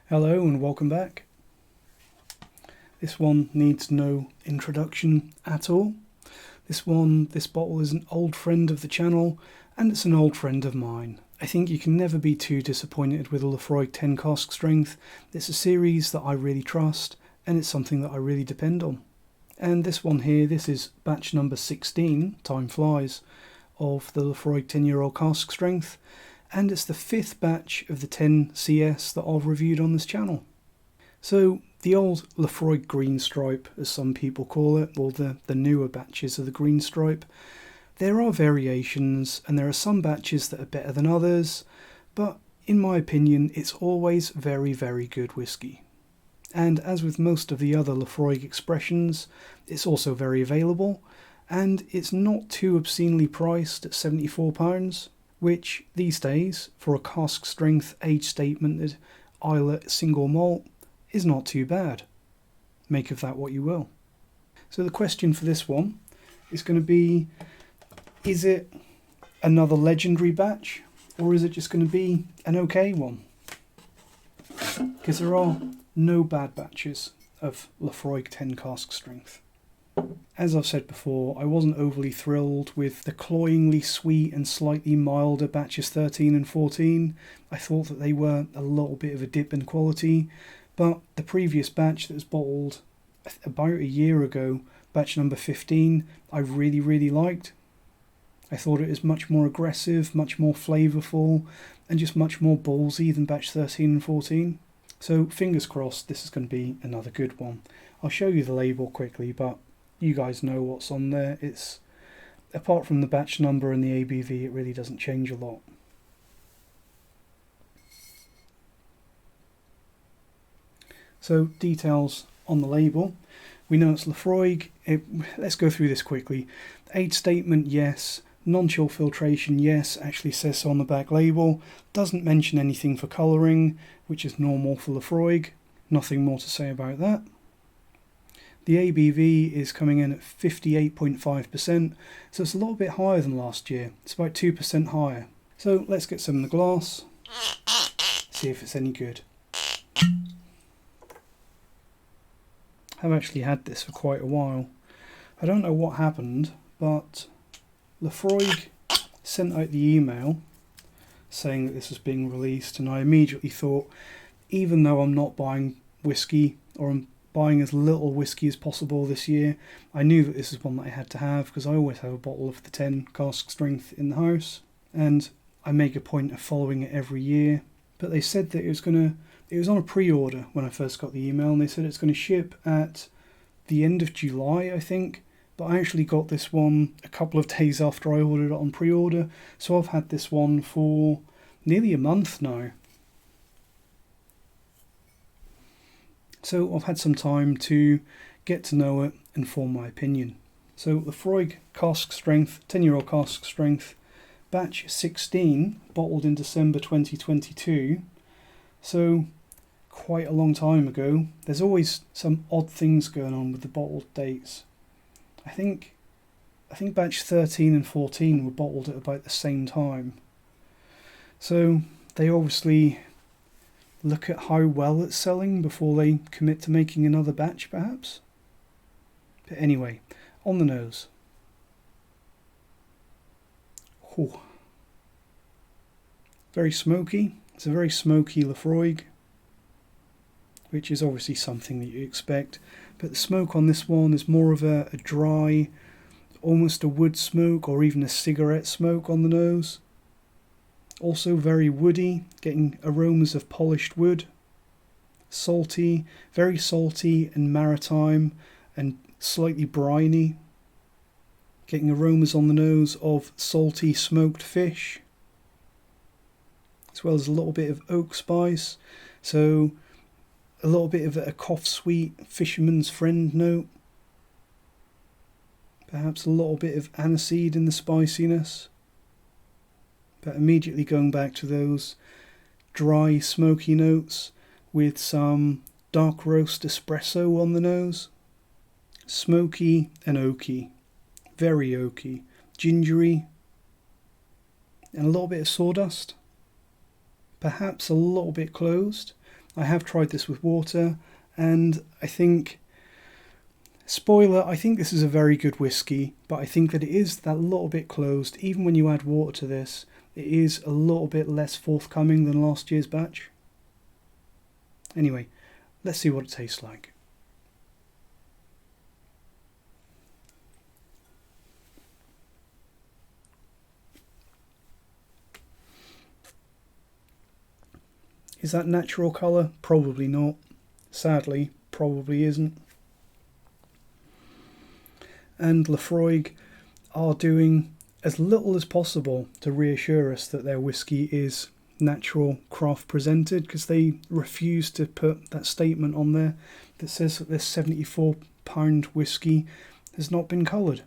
Hello and welcome back. This one needs no introduction at all. This bottle is an old friend of the channel, and it's an old friend of mine. I think you can never be too disappointed with a Laphroaig 10 Cask Strength. It's a series that I really trust, and it's something that I really depend on. And this one here, this is batch number 16, time flies, of the Laphroaig 10-year-old Cask Strength. And it's the 5th batch of the 10 CS that I've reviewed on this channel. So the old Laphroaig green stripe, as some people call it, or the newer batches of the green stripe, there are variations and there are some batches that are better than others, but in my opinion it's always very, very good whiskey. And as with most of the other Laphroaig expressions, it's also very available, and it's not too obscenely priced at £74. Which these days, for a Cask Strength age-statemented Islay single malt, is not too bad. Make of that what you will. So the question for this one is going to be, is it another legendary batch, or is it just going to be an okay one? Because there are no bad batches of Laphroaig 10 Cask Strength. As I've said before, I wasn't overly thrilled with the cloyingly sweet and slightly milder batches 13 and 14. I thought that they were a little bit of a dip in quality, but the previous batch that was bottled about a year ago, batch number 15, I really, really liked. I thought it was much more aggressive, much more flavourful, and just much more ballsy than batch 13 and 14. So fingers crossed this is going to be another good one. I'll show you the label quickly, but you guys know what's on there. It's, apart from the batch number and the ABV, it really doesn't change a lot. So details on the label. We know it's Laphroaig. Let's go through this quickly. Age statement, yes. Non-chill filtration, yes. Actually says so on the back label. Doesn't mention anything for colouring, which is normal for Laphroaig. Nothing more to say about that. The ABV is coming in at 58.5%, so it's a little bit higher than last year. It's about 2% higher. So let's get some in the glass, see if it's any good. I've actually had this for quite a while. I don't know what happened, but Laphroaig sent out the email saying that this was being released, and I immediately thought, even though I'm not buying whiskey, or I'm buying as little whiskey as possible this year, I knew that this is one that I had to have, because I always have a bottle of the 10 Cask Strength in the house, and I make a point of following it every year. But they said that it was on a pre-order when I first got the email, and they said it's going to ship at the end of July, I think. But I actually got this one a couple of days after I ordered it on pre-order, so I've had this one for nearly a month now. So I've had some time to get to know it and form my opinion. So Laphroaig Cask Strength, 10-year-old Cask Strength, batch 16, bottled in December 2022. So quite a long time ago. There's always some odd things going on with the bottled dates. I think batch 13 and 14 were bottled at about the same time. So they obviously look at how well it's selling before they commit to making another batch, perhaps. But anyway, on the nose. Ooh. Very smoky. It's a very smoky Laphroaig, which is obviously something that you expect. But the smoke on this one is more of a dry, almost a wood smoke, or even a cigarette smoke on the nose. Also very woody, getting aromas of polished wood. Salty, very salty and maritime and slightly briny. Getting aromas on the nose of salty smoked fish, as well as a little bit of oak spice. So a little bit of a cough sweet fisherman's friend note. Perhaps a little bit of aniseed in the spiciness. But immediately going back to those dry, smoky notes with some dark roast espresso on the nose. Smoky and oaky. Very oaky. Gingery. and a little bit of sawdust. Perhaps a little bit closed. I have tried this with water, and I think, spoiler, I think this is a very good whiskey, but I think that it is that little bit closed. Even when you add water to this, it is a little bit less forthcoming than last year's batch. Anyway, let's see what it tastes like. Is that natural colour? Probably not. Sadly, probably isn't. And Laphroaig are doing as little as possible to reassure us that their whiskey is natural craft presented, because they refuse to put that statement on there that says that this 74-pound whiskey has not been coloured.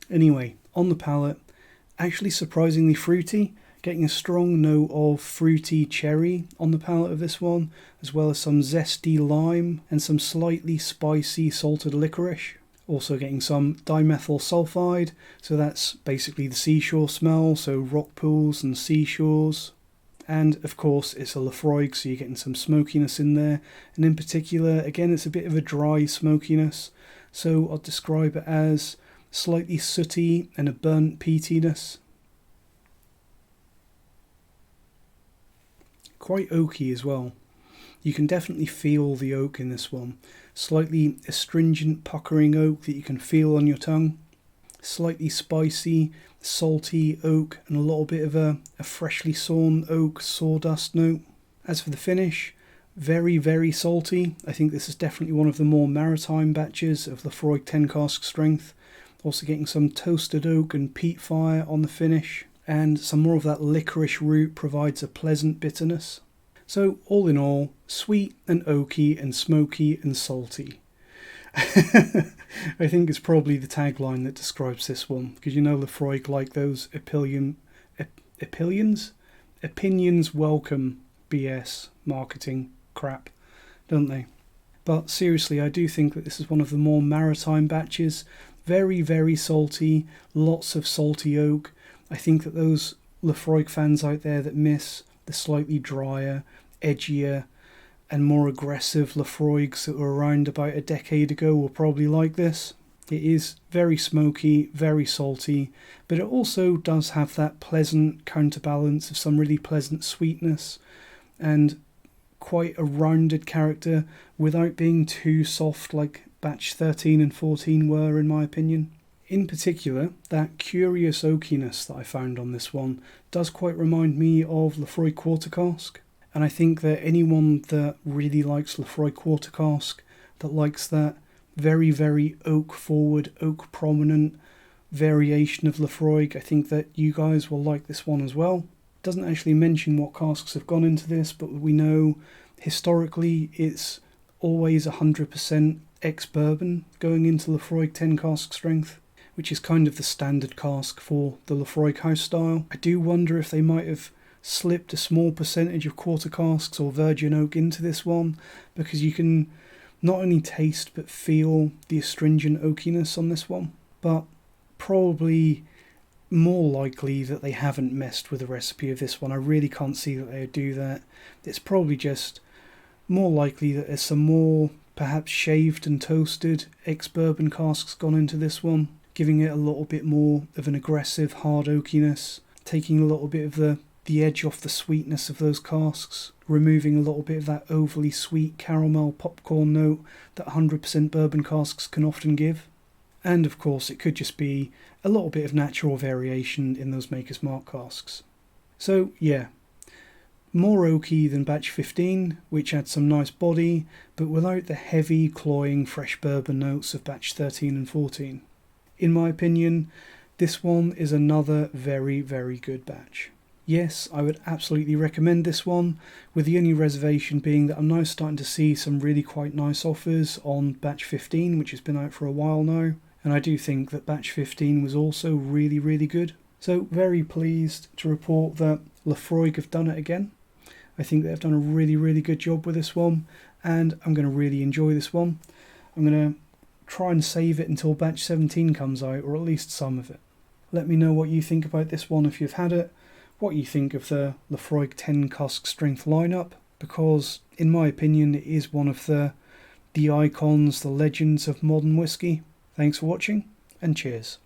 Anyway, on the palate, actually surprisingly fruity, getting a strong note of fruity cherry on the palate of this one, as well as some zesty lime and some slightly spicy salted licorice. Also getting some dimethyl sulfide, so that's basically the seashore smell, so rock pools and seashores. And of course it's a Laphroaig, so you're getting some smokiness in there, and in particular, again, it's a bit of a dry smokiness, so I'll describe it as slightly sooty and a burnt peatiness. Quite oaky as well. You can definitely feel the oak in this one. Slightly astringent, puckering oak that you can feel on your tongue. Slightly spicy, salty oak, and a little bit of a freshly sawn oak sawdust note. As for the finish, very, very salty. I think this is definitely one of the more maritime batches of Laphroaig 10 Cask Strength. Also getting some toasted oak and peat fire on the finish. And some more of that licorice root provides a pleasant bitterness. So all in all, sweet and oaky and smoky and salty. I think it's probably the tagline that describes this one, because you know Laphroaig like those opinions welcome BS marketing crap, don't they? But seriously, I do think that this is one of the more maritime batches. Very, very salty, lots of salty oak. I think that those Laphroaig fans out there that miss the slightly drier, edgier and more aggressive Laphroaigs that were around about a decade ago will probably like this. It is very smoky, very salty, but it also does have that pleasant counterbalance of some really pleasant sweetness and quite a rounded character without being too soft like batch 13 and 14 were, in my opinion. In particular, that curious oakiness that I found on this one does quite remind me of Laphroaig Quarter Cask. And I think that anyone that really likes Laphroaig Quarter Cask, that likes that very, very oak forward, oak prominent variation of Laphroaig, I think that you guys will like this one as well. It doesn't actually mention what casks have gone into this, but we know historically it's always 100% ex-bourbon going into Laphroaig 10 Cask Strength, which is kind of the standard cask for the Laphroaig house style. I do wonder if they might have slipped a small percentage of quarter casks or virgin oak into this one, because you can not only taste but feel the astringent oakiness on this one. But probably more likely that they haven't messed with the recipe of this one. I really can't see that they would do that. It's probably just more likely that there's some more perhaps shaved and toasted ex-bourbon casks gone into this one, giving it a little bit more of an aggressive hard oakiness, taking a little bit of the edge off the sweetness of those casks, removing a little bit of that overly sweet caramel popcorn note that 100% bourbon casks can often give. And of course it could just be a little bit of natural variation in those Maker's Mark casks. So yeah, more oaky than batch 15, which had some nice body, but without the heavy, cloying, fresh bourbon notes of batch 13 and 14. In my opinion, this one is another very, very good batch. Yes, I would absolutely recommend this one, with the only reservation being that I'm now starting to see some really quite nice offers on batch 15, which has been out for a while now, and I do think that batch 15 was also really, really good. So very pleased to report that Laphroaig have done it again. I think they've done a really, really good job with this one, and I'm going to really enjoy this one. I'm going to try and save it until batch 17 comes out, or at least some of it. Let me know what you think about this one if you've had it, what you think of the Laphroaig 10 Cask Strength lineup, because in my opinion it is one of the icons, the legends of modern whiskey. Thanks for watching, and cheers.